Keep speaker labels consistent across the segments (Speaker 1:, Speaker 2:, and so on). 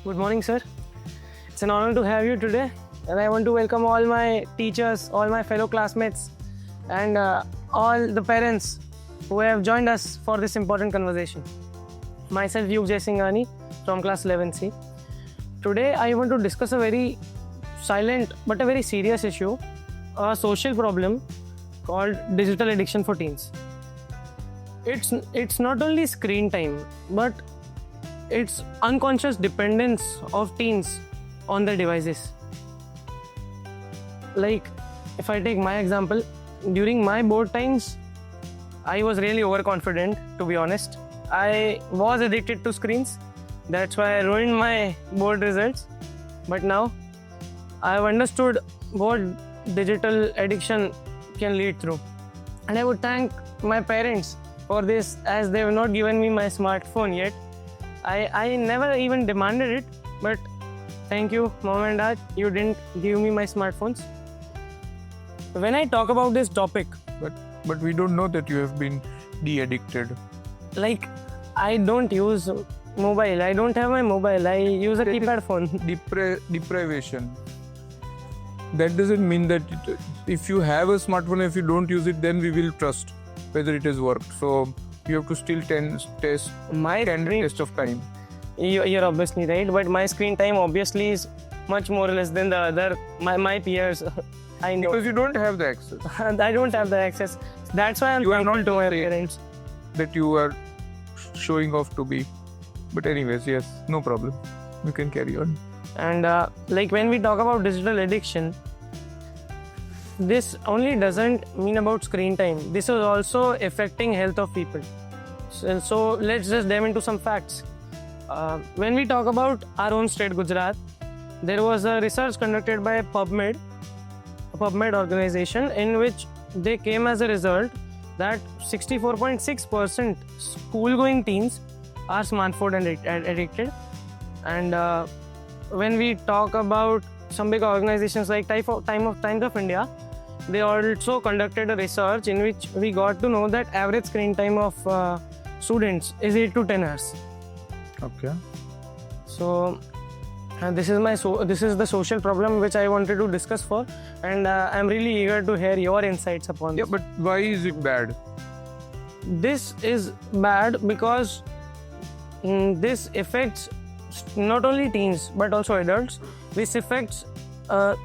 Speaker 1: Good morning, sir. It's an honor to have you today, and I want to welcome all my teachers, all my fellow classmates, and all the parents who have joined us for this important conversation. Myself, Yug Singhani from class 11C. Today, I want to discuss a very silent but a very serious issue, a social problem called digital addiction for teens. It's not only screen time, but it's unconscious dependence of teens on their devices. Like, if I take my example, during my board times, I was really overconfident, to be honest. I was addicted to screens. That's why I ruined my board results. But now, I have understood what digital addiction can lead through. And I would thank my parents for this, as they have not given me my smartphone yet. I never even demanded it, but thank you, mom and dad, you didn't give me my smartphones. When I talk about this topic,
Speaker 2: But we don't know that you have been de-addicted.
Speaker 1: like, I don't use mobile, I don't have my mobile, I use a keypad phone.
Speaker 2: Deprivation. That doesn't mean that if you have a smartphone, if you don't use it, then we will trust whether it has worked. So you have to still test
Speaker 1: My
Speaker 2: test of time.
Speaker 1: You're obviously right, but my screen time obviously is much more or less than the other, my peers. I know.
Speaker 2: Because you don't have the access.
Speaker 1: And I don't have the access. That's why I'm
Speaker 2: You are
Speaker 1: thankful
Speaker 2: not
Speaker 1: to my
Speaker 2: saying
Speaker 1: parents.
Speaker 2: That you are showing off to be. But anyways, yes, no problem. You can carry on.
Speaker 1: And like when we talk about digital addiction, this only doesn't mean about screen time. This is also affecting health of people. So let's just dive into some facts. When we talk about our own state, Gujarat, there was a research conducted by PubMed organization, in which they came as a result that 64.6% school-going teens are smartphone addicted. And when we talk about some big organizations like Times of India, they also conducted a research in which we got to know that average screen time of students is 8 to 10 hours.
Speaker 2: Okay.
Speaker 1: So this is the social problem which I wanted to discuss for, and I'm really eager to hear your insights upon
Speaker 2: Yeah,
Speaker 1: this.
Speaker 2: but why is it bad?
Speaker 1: This is bad because this affects not only teens but also adults. This affects,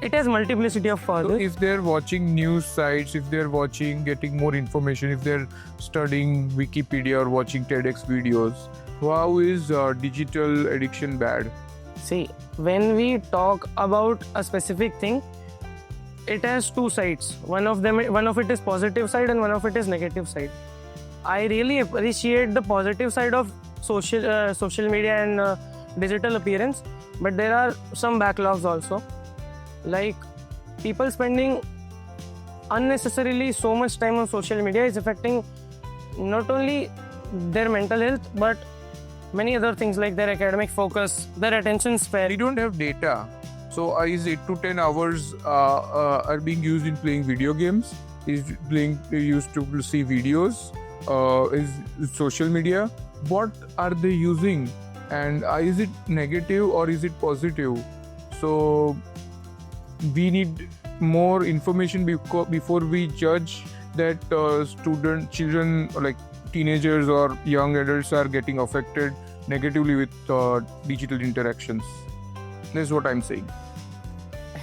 Speaker 1: it has multiplicity of
Speaker 2: So
Speaker 1: causes.
Speaker 2: if they're watching news sites, if they're getting more information, if they're studying Wikipedia or watching TEDx videos, how is digital addiction bad?
Speaker 1: See, when we talk about a specific thing, it has two sides. One of it is positive side and one of it is negative side. I really appreciate the positive side of social media and digital appearance, but there are some backlogs also. Like, people spending unnecessarily so much time on social media is affecting not only their mental health but many other things like their academic focus, their attention span.
Speaker 2: We don't have data. So is 8 to 10 hours are being used in playing video games? Is used to see videos? Is social media? What are they using? And is it negative or is it positive? So we need more information before we judge that children like teenagers or young adults are getting affected negatively with digital interactions. That's what I'm saying.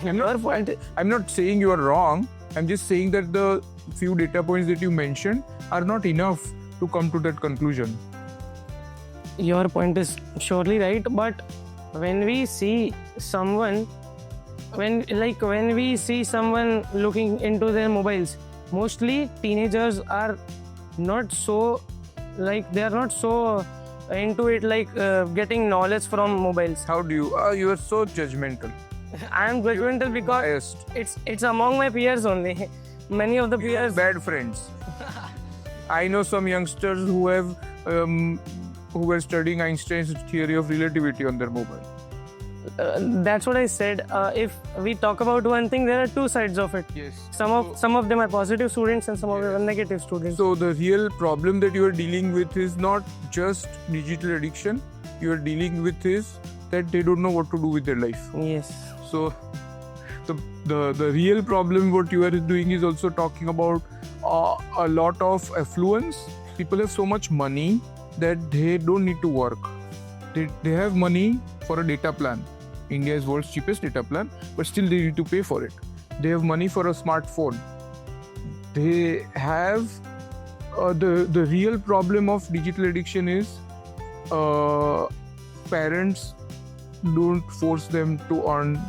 Speaker 2: I'm not saying you are wrong. I'm just saying that the few data points that you mentioned are not enough to come to that conclusion.
Speaker 1: Your point is surely right, but when we see someone looking into their mobiles, mostly teenagers are not so into it, getting knowledge from mobiles.
Speaker 2: How do you? You are so judgmental.
Speaker 1: I am judgmental because
Speaker 2: Biased.
Speaker 1: it's among my peers only. Many of the
Speaker 2: You have
Speaker 1: peers.
Speaker 2: bad friends. I know some youngsters who were studying Einstein's theory of relativity on their mobile.
Speaker 1: That's what I said. If we talk about one thing, there are two sides of it.
Speaker 2: Yes.
Speaker 1: Some of them are positive students and some of them are negative students.
Speaker 2: So the real problem that you are dealing with is not just digital addiction. You are dealing with is that they don't know what to do with their life.
Speaker 1: Yes.
Speaker 2: So the real problem what you are doing is also talking about a lot of affluence. People have so much money that they don't need to work. They have money for a data plan. India is world's cheapest data plan, but still they need to pay for it. They have money for a smartphone. They have the real problem of digital addiction is parents don't force them to earn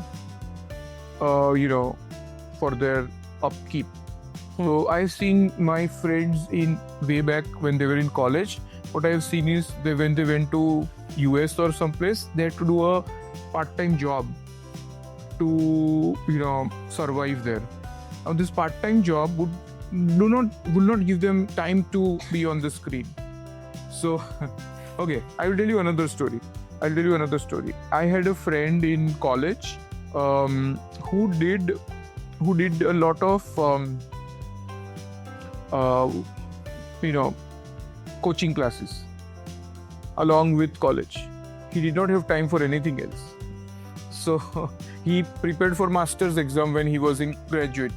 Speaker 2: for their upkeep. So I've seen my friends in way back when they were in college. What I've seen is when they went to US or someplace, they had to do a part-time job to survive there. Now this part-time job will not give them time to be on the screen. So okay, I will tell you another story. I had a friend in college who did a lot of coaching classes along with college. He did not have time for anything else. So he prepared for master's exam when he was in graduate,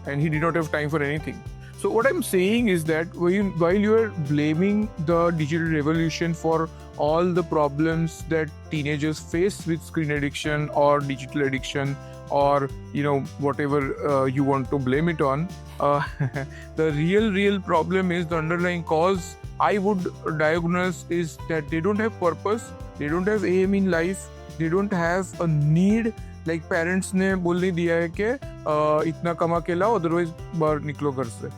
Speaker 2: and he did not have time for anything. So what I'm saying is that while you are blaming the digital revolution for all the problems that teenagers face with screen addiction or digital addiction or whatever you want to blame it on, the real problem is the underlying cause I would diagnose is that they don't have purpose, they don't have aim in life, they don't have a need. Like parents ने बोलने दिया है कि इतना कमा के लाओ, otherwise बाहर निकलो घर से.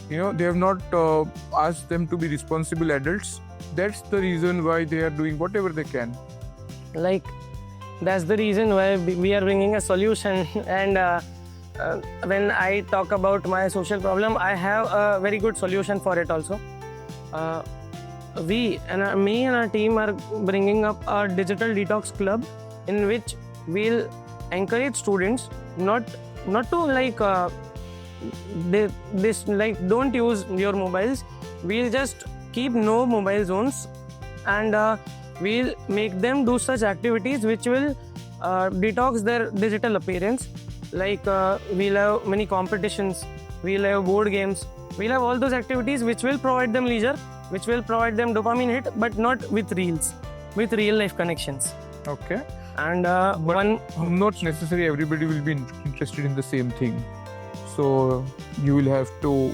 Speaker 2: They have not asked them to be responsible adults. That's the reason why they are doing whatever they can.
Speaker 1: Like, that's the reason why we are bringing a solution. And when I talk about my social problem, I have a very good solution for it also. Me and our team are bringing up a digital detox club in which we'll encourage students not to don't use your mobiles. We'll just keep no mobile zones, and we'll make them do such activities which will detox their digital appearance. Like we'll have many competitions, we'll have board games, we'll have all those activities which will provide them leisure, which will provide them dopamine hit, but not with reels, with real life connections.
Speaker 2: Okay.
Speaker 1: And
Speaker 2: not necessarily everybody will be interested in the same thing. So you will have to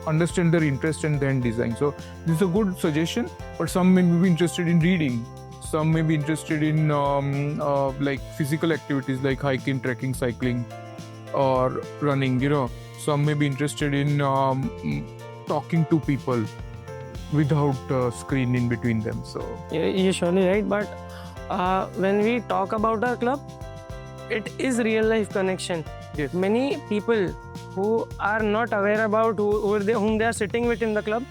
Speaker 2: understand their interest and then design. So this is a good suggestion, but some may be interested in reading. Some may be interested in like physical activities like hiking, trekking, cycling, or running. Some may be interested in talking to people without a screen in between them. So
Speaker 1: you're surely right. But when we talk about our club, it is real life connection.
Speaker 2: Yes.
Speaker 1: Many people who are not aware about whom they are sitting with in the club,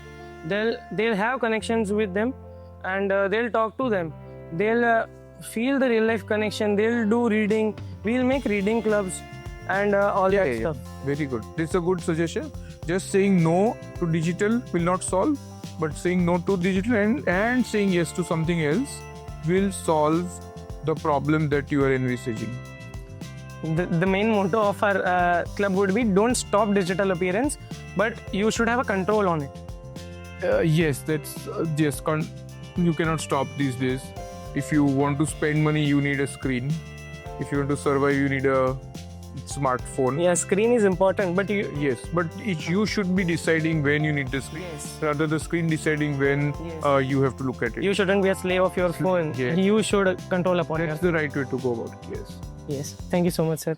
Speaker 1: they'll have connections with them, and they'll talk to them. They'll feel the real life connection. They'll do reading. We'll make reading clubs and all that stuff.
Speaker 2: Very good. This is a good suggestion. Just saying no to digital will not solve, but saying no to digital and saying yes to something else will solve the problem that you are envisaging.
Speaker 1: The main motto of our club would be don't stop digital appearance, but you should have a control on it.
Speaker 2: Yes, that's yes. You cannot stop these days. If you want to spend money, you need a screen. If you want to survive, you need a smartphone.
Speaker 1: Yeah, screen is important, but
Speaker 2: you should be deciding when you need the screen, rather the screen deciding when you have to look at it.
Speaker 1: You shouldn't be a slave of your phone.
Speaker 2: Yeah.
Speaker 1: You should control upon it.
Speaker 2: That's the right way to go about it. Yes.
Speaker 1: Yes. Thank you so much, sir.